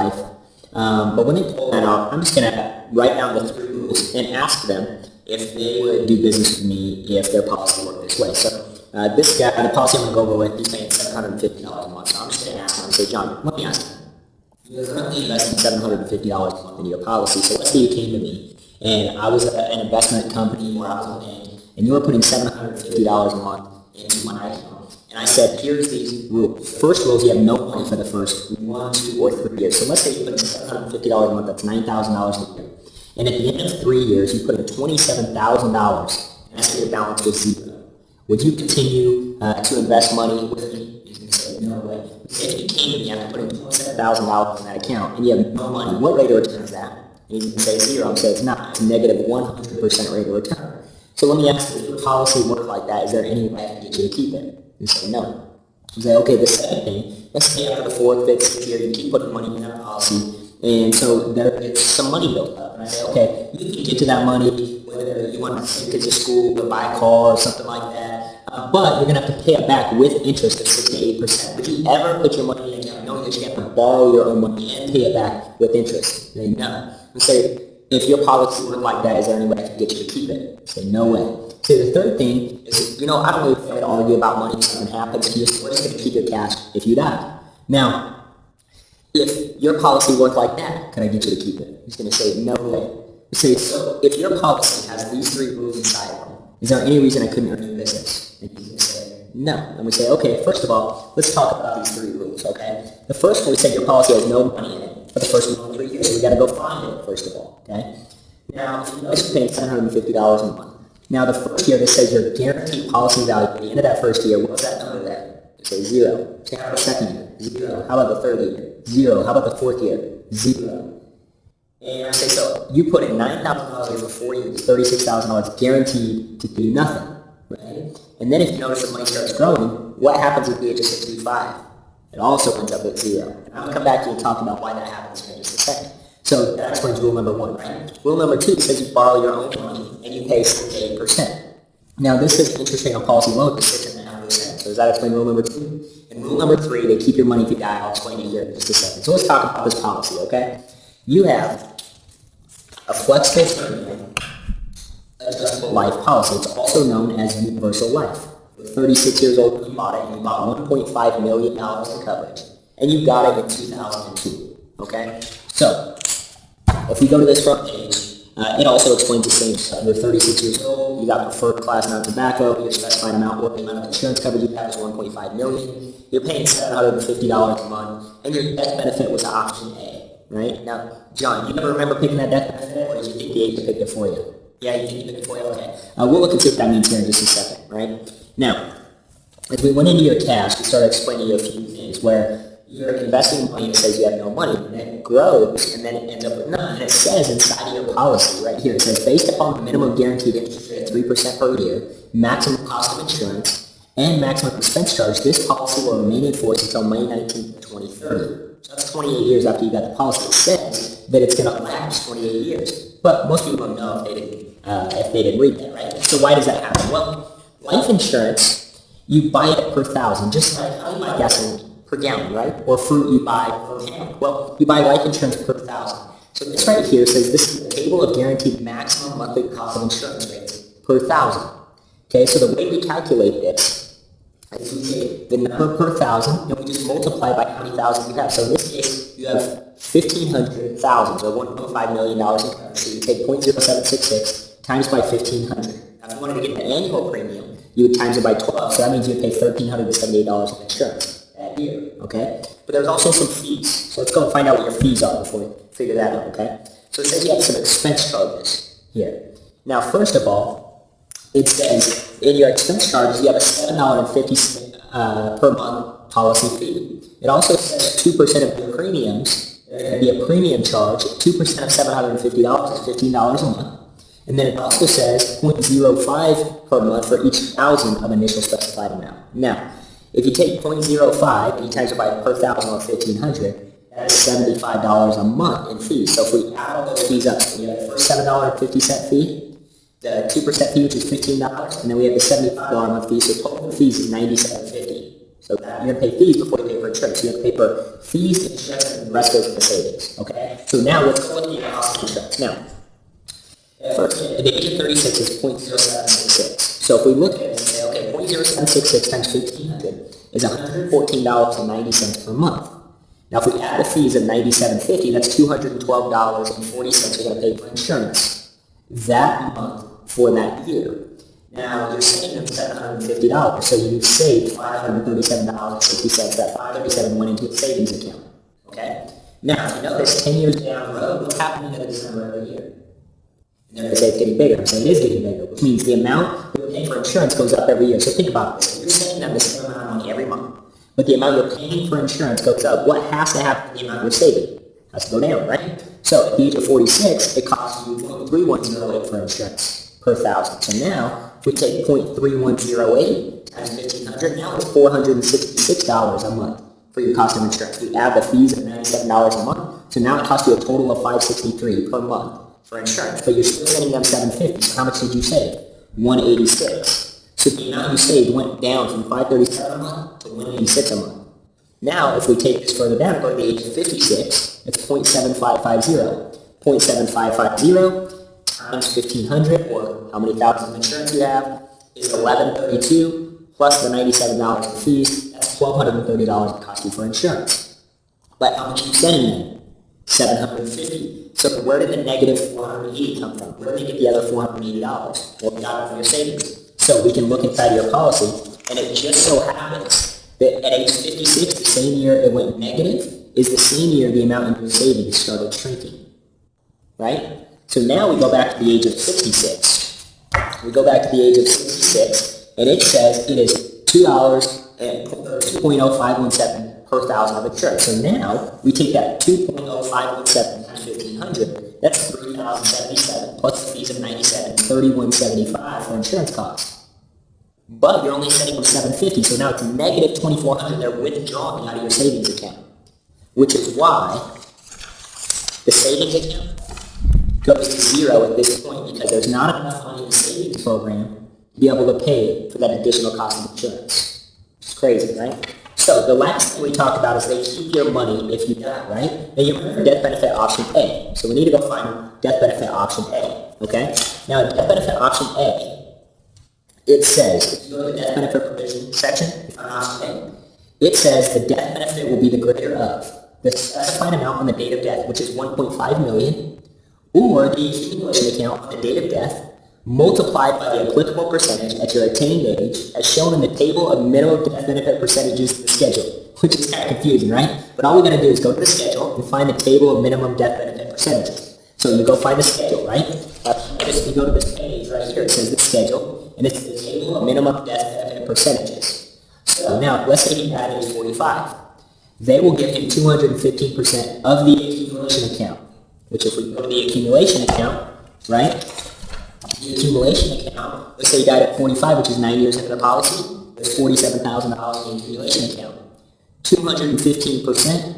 life. But when they pull that off, I'm just going to write down the 3 rules and ask them if they would do business with me if their policy worked this way. So this guy, the policy I'm going to go over with, he's paying $750 a month. So I'm just going to ask him and say, John, let me ask you. You're currently investing $750 a month into your policy. So let's say you came to me and I was an investment company where I was a bank, and you were putting $750 a month into my account. And I said, here's these rules. First rule is you have no money for the first 1, 2, or 3 years. So let's say you put in $750 a month, that's $9,000 a year. And at the end of 3 years, you put in $27,000, and that's your balance was 0. Would you continue to invest money with me? He's going to say, no way. If you came to me after putting $27,000 in that account, and you have no money, what rate of return is that? And he's going to say 0. So it's not. It's a negative 100% rate of return. So let me ask you, if your policy worked like that, is there any way I can get you to keep it? You say no. You say, okay, the second thing, let's say after the 4th, 5th, 6th year, you keep putting money in that policy, and so there gets some money built up. And I say, okay, you can get to that money, whether you want to send kids to school or buy a car or something like that, but you're going to have to pay it back with interest of 6 to 8%. Would you ever put your money in an account knowing that you have to borrow your own money and pay it back with interest? You say, no. You say, if your policy worked like that, is there any way I can get you to keep it? You say, no way. So the third thing is, I don't really think to argue about money if something happens to you, so we're just going to keep your cash if you die. Now, if your policy worked like that, can I get you to keep it? He's going to say, no way. You say, so if your policy has these 3 rules inside of it, is there any reason I couldn't earn your business? And he's going to say, no. And we say, okay, first of all, let's talk about these 3 rules, okay? The first one, we said your policy has no money in it for the first 1 to 3 years, so we got to go find it, first of all, okay? Now, if you notice you're paying $750 a month. Now, the first year, this says your guaranteed policy value at the end of that first year, what's that number there? You say 0. How about the second year? 0. How about the third year? 0. How about the 4th year? 0. And I say, so you put in $9,000 for 4 years, $36,000 guaranteed to do nothing, right? And then if you notice the money starts growing, what happens at the age of 65? It also ends up at 0. And I'll come back to you and talk about why that happens in just a second. So that explains rule number 1, right? Rule number 2 says you borrow your own money and you pay 6 to 8%. Now this is interest rate on policy loan is 6.5%. So does that explain rule number 2? And rule number 3, they keep your money if you die. I'll explain it here in just a second. So let's talk about this policy, okay? You have a flexible premium adjustable life policy. It's also known as universal life. You're 36 years old when you bought it, and you bought $1.5 million in coverage. And you got it in 2002, okay? So if we go to this front page, it also explains the same stuff. You're 36 years old, you got preferred class non-tobacco, your specified amount, what the amount of insurance coverage you have is $1.5 million, you're paying $750 a month, and your death benefit was option A, right? Now, John, you ever remember picking that death benefit, or did you think the agent picked it for you? Yeah, you think you picked it for you? Okay. We'll look and see what that means here in just a second, right? Now, as we went into your cash, we started explaining to you a few things where you're investing money and it says you have no money, and then it grows, and then it ends up with none. And it says inside of your policy right here, it says based upon the minimum guaranteed interest rate of 3% per year, maximum cost of insurance, and maximum expense charge, this policy will remain in force until May 19th, 2030. So that's 28 years after you got the policy. It says that it's going to last 28 years. But most people don't know if they didn't read that, right? So why does that happen? Well, life insurance, you buy it per thousand, just like how you buy gasoline per gallon, right? Or fruit you buy per pound. Well, you buy life insurance per thousand. So this right here says this is the table of guaranteed maximum monthly cost of insurance rates per thousand. Okay, so the way we calculate this is we take the number per thousand and we just multiply by how many thousand you have. So in this case, you have 1,500 thousand, so $1.5 million in coverage. So you take 0.0766 times by 1,500. Now if you wanted to get the annual premium, you would times it by 12. So that means you would pay $1,378 in insurance. Year, okay? But there's also some fees. So let's go and find out what your fees are before we figure that out, okay? So it says you have some expense charges here. Now, first of all, it says in your expense charges, you have a $7.50 per month policy fee. It also says 2% of your premiums. There's going to be a premium charge. 2% of $750 is $15 a month. And then it also says 0.05 per month for each thousand of initial specified amount. Now, if you take 0.05 and you times it by per thousand or 1,500, that's $75 a month in fees. So if we add all those fees up, so we have the first $7.50 fee, the 2% fee, which is $15, and then we have the $75 a month fee, so total fees is $97.50. So you're going to pay fees before you pay for insurance. insurance. You have to pay for fees, insurance, and the rest goes to the savings. Okay? So now let's go look at your cost of insurance. Now, first, at the age of 36 is 0.0766. So if we look at it and say, okay, 0.0766 times 1,500 is $114.90 per month. Now, if we add the fees of $97.50, that's $212.40 we're going to pay for insurance that month for that year. Now, you're saving them $750, so you saved $537.60. That $537 went into a savings account. Okay? Now, if you notice, 10 years down the road, what's happening in December every year? And they're going to say it's getting bigger. So it is getting bigger, which means the amount you're paying for insurance goes up every year. So think about this. You're saving them the same amount of money every month, but the amount you're paying for insurance goes up. What has to happen to the amount you're saving? It has to go down, right? So at the age of 46, it costs you 0.3108 for insurance per thousand. So now, if we take 0.3108 times 1,500, now it's $466 a month for your cost of insurance. We add the fees of $97 a month, so now it costs you a total of $563 per month for insurance. But you're still sending them $750. So how much did you save? $186. So the amount you saved went down from $537 a month to $186 a month. Now, if we take this further down and go to the age of 56, it's 0.7550. 0.7550 times 1,500, or how many thousands of insurance you have, is $1,132 plus the $97 in fees. That's $1,230 it costs you for insurance. But how much are you sending them? $750. So where did the negative $480 come from? Where did they get the other $480? Well, we got it from your savings. So we can look inside your policy, and it just so happens that at age 56, the same year it went negative, is the same year the amount in your savings started shrinking. Right? So now we go back to the age of 66. We go back to the age of 66, and it says it is $2.0517 per thousand of insurance. So now we take that 2.0517 times 1,500. That's $3,077 plus the fees of $97, $3,175 for insurance costs. But you're only sending them $750, so now it's negative $2,400. They're withdrawing out of your savings account, which is why the savings account goes to zero at this point, because there's not enough money in the savings program to be able to pay for that additional cost of insurance. It's crazy, right? So the last thing we talked about is they keep your money if you die, right? Now you remember death benefit option A. So we need to go find death benefit option A, okay? Now death benefit option A, it says, if you go to the death benefit provision section, you find option A, it says the death benefit will be the greater of the specified amount on the date of death, which is $1.5 million, or the accumulation account on the date of death, multiplied by the applicable percentage at your attained age, as shown in the table of minimum death benefit percentages in the schedule, which is kind of confusing, right? But all we got to do is go to the schedule and find the table of minimum death benefit percentages. So you go find the schedule, right? If you go to this page right here, it says the schedule, and it's the table of minimum death benefit percentages. So now, let's say he died at age 45. They will give him 215% of the accumulation account, which if we go to the accumulation account, right? The accumulation account, let's say he died at 45, which is 9 years into the policy, there's $47,000 in the accumulation account. 215%